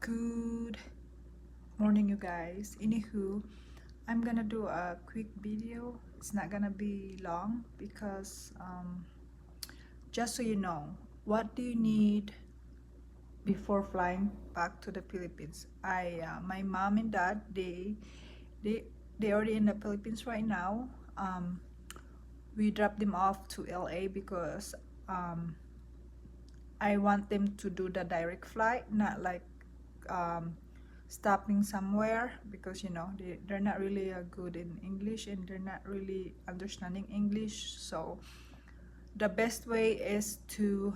Good morning, you guys. Anywho, I'm gonna do a quick video. It's not gonna be long because just so you know, what do you need before flying back to the Philippines? My mom and dad, they they already in the Philippines right now. We dropped them off to LA because um, I want them to do the direct flight, not like um, stopping somewhere, because they're not really good in English and they're not really understanding English. So the best way is to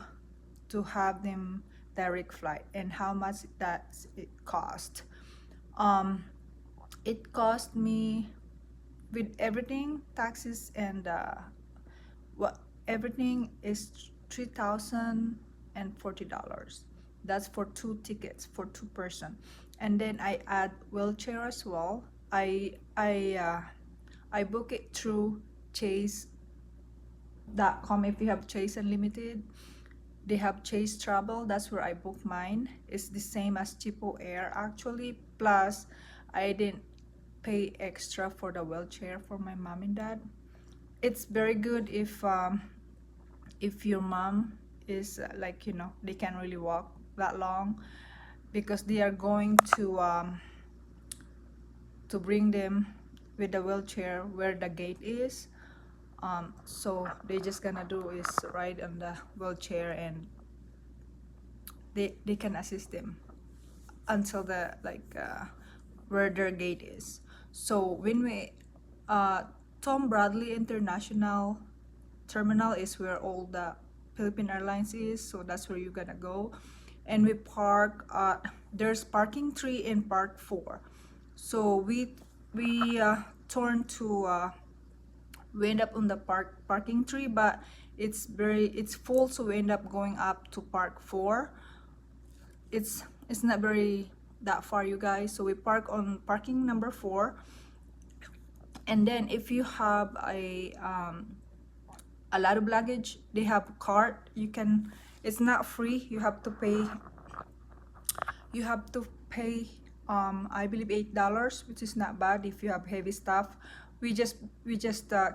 have them direct flight. And how much that it cost? Um, it cost me, with everything, taxes and what everything is $3,040. That's for 2 tickets for 2 person, and then I add wheelchair as well. I book it through Chase.com. If you have Chase Unlimited, they have Chase Travel. That's where I book mine. It's the same as Cheapo Air actually. Plus, I didn't pay extra for the wheelchair for my mom and dad. It's very good if your mom is like they can't really walk that long, because they are going to bring them with the wheelchair where the gate is. So they just gonna do is ride on the wheelchair, and they can assist them until the where their gate is. So when we Tom Bradley International Terminal is where all the Philippine Airlines is, so that's where you're gonna go. And we park there's parking 3 and park 4. So we turn to we end up on the parking 3, but it's full, so we end up going up to park 4. It's not very that far, you guys. So we park on parking number 4, and then if you have a lot of luggage, they have a cart. You can, it's not free, you have to pay I believe $8, which is not bad if you have heavy stuff. We just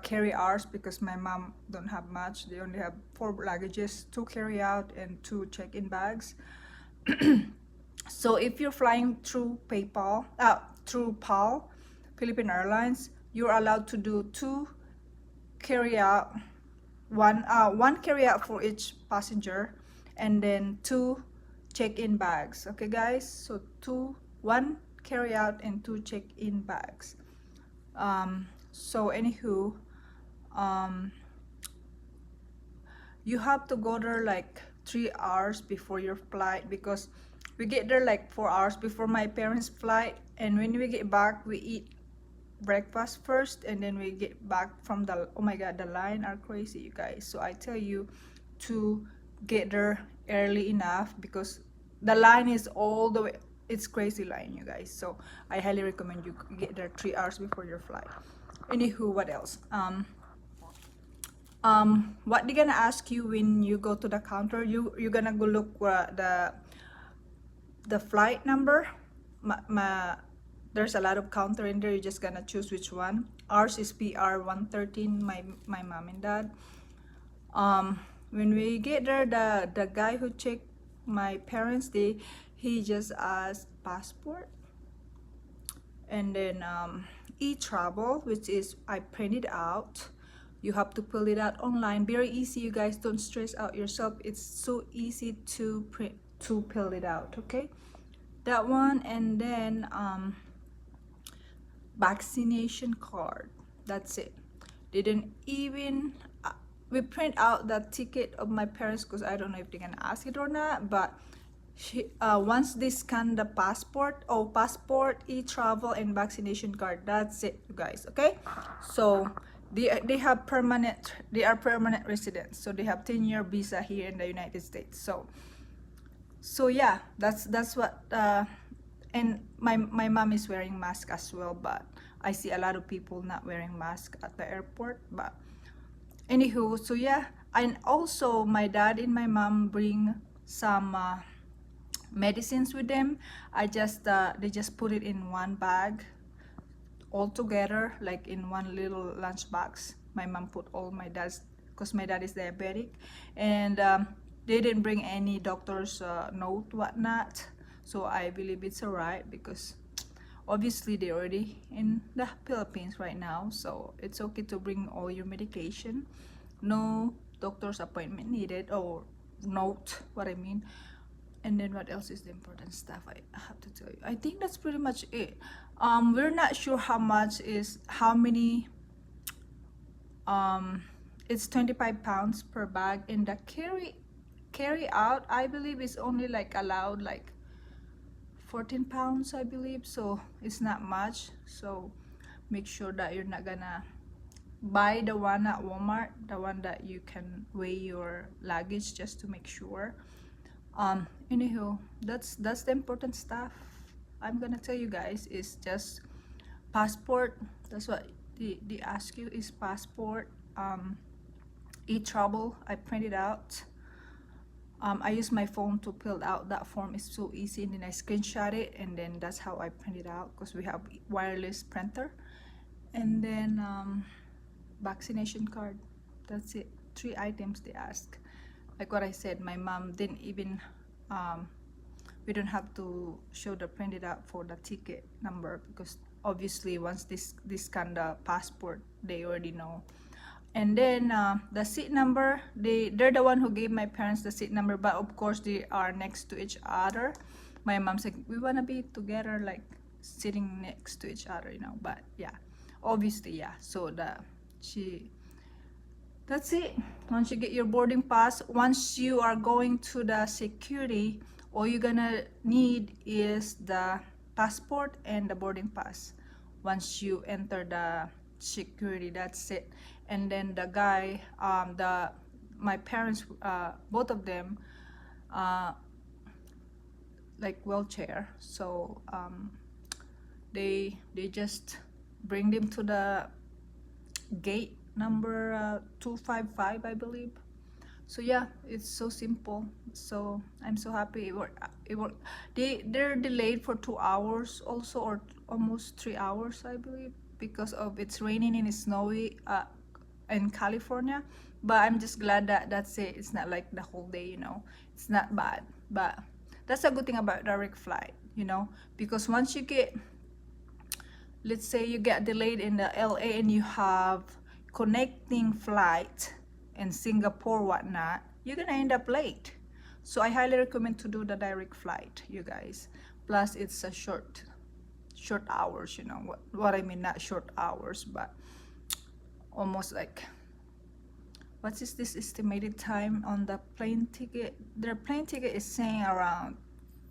carry ours because my mom don't have much. They only have 4 luggages, 2 carry out and 2 check-in bags. So if you're flying through through PAL, Philippine Airlines, you're allowed to do 2 carry out, one carry out for each passenger, and then 2 check-in bags. Okay, guys, so 1 carry out and 2 check-in bags. So anywho, you have to go there like 3 hours before your flight, because we get there like 4 hours before my parents' flight, and when we get back, we eat breakfast first, and then we get back from the, oh my god, the line are crazy, you guys. So I tell you to get there early enough, because the line is all the way, it's crazy line, you guys. So I highly recommend you get there 3 hours before your flight. Anywho, what else? What they're gonna ask you when you go to the counter, you're gonna go look the flight number. There's a lot of counter in there. You're just gonna choose which one. Ours is PR 113, my mom and dad. When we get there, the guy who checked my parents, he just asked passport, and then e-travel, which is I printed out. You have to fill it out online. Very easy, you guys. Don't stress out yourself. It's so easy to fill it out. Okay, that one. And then vaccination card. That's it. Didn't even we print out the ticket of my parents, because I don't know if they can ask it or not, but once they scan the passport, e-travel and vaccination card, that's it, you guys. Okay, so they are permanent residents, so they have 10-year visa here in the United States. So yeah, that's what and my mom is wearing mask as well, but I see a lot of people not wearing mask at the airport. But anywho, so yeah. And also my dad and my mom bring some medicines with them. I just they just put it in one bag all together, like in one little lunch box. My mom put all my dad's, because my dad is diabetic, and they didn't bring any doctor's note, whatnot. So I believe it's alright, because obviously they're already in the Philippines right now, so it's okay to bring all your medication. No doctor's appointment needed, or note, what I mean. And then what else is the important stuff I have to tell you? I think that's pretty much it. We're not sure how many. It's 25 pounds per bag, and the carry out, I believe, is only like allowed like 14 pounds, I believe. So it's not much. So make sure that you're not gonna buy the one at Walmart, the one that you can weigh your luggage, just to make sure. Anywho, that's the important stuff I'm gonna tell you guys. Is just passport. That's what they ask you, is passport. E-travel, I printed out. I use my phone to fill out that form. It's so easy, and then I screenshot it, and then that's how I print it out, because we have wireless printer. And then vaccination card. That's it. 3 items they ask. Like what I said, my mom didn't even we don't have to show the printed out for the ticket number, because obviously once this kind of passport, they already know. And then the seat number, they're the one who gave my parents the seat number, but of course they are next to each other. My mom said we want to be together, like sitting next to each other, you know. But yeah, obviously, yeah. So that's it. Once you get your boarding pass, once you are going to the security, all you're gonna need is the passport and the boarding pass. Once you enter the security, that's it. And then the guy, my parents, both of them, like wheelchair, so they just bring them to the gate number 255, I believe. So yeah, it's so simple. So I'm so happy it worked. They're delayed for 2 hours also, or almost 3 hours, I believe, because of it's raining and it's snowy in California. But I'm just glad that that's it. It's not like the whole day, you know. It's not bad. But that's a good thing about direct flight, you know, because once you get, let's say you get delayed in the LA and you have connecting flight in Singapore, whatnot, you're gonna end up late. So I highly recommend to do the direct flight, you guys. Plus it's a short hours, you know what I mean, not short hours, but almost like, what is this estimated time on the plane ticket? Their plane ticket is saying around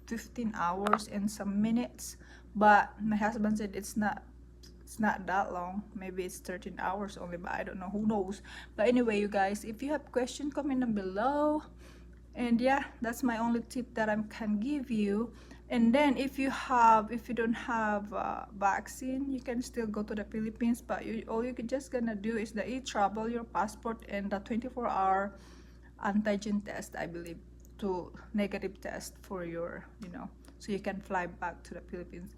15 hours and some minutes, but my husband said it's not that long. Maybe it's 13 hours only, but I don't know, who knows. But anyway, you guys, if you have questions, comment down below. And yeah, that's my only tip that I can give you. And then if you don't have vaccine, you can still go to the Philippines, but all you just gonna do is the e-travel, your passport, and the 24-hour antigen test, I believe, to negative test for your, you know, so you can fly back to the Philippines.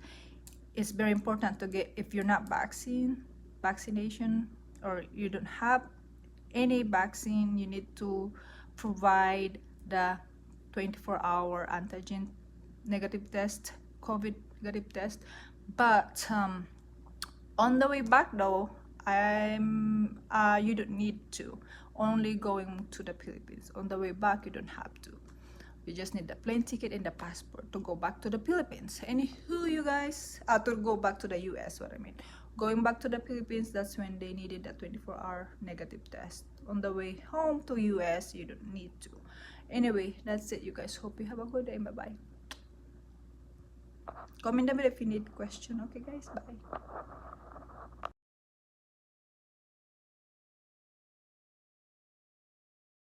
It's very important to get, if you're not vaccination, or you don't have any vaccine, you need to provide the 24-hour antigen negative test, COVID negative test. But on the way back though, you don't need to. Only going to the Philippines. On the way back, you don't have to. You just need the plane ticket and the passport to go back to the Philippines. Anywho, you guys, to go back to the US, what I mean. Going back to the Philippines, that's when they needed a 24-hour negative test. On the way home to US, you don't need to. Anyway, that's it, you guys. Hope you have a good day. Bye-bye. Comment down below if you need question. Okay, guys. Bye.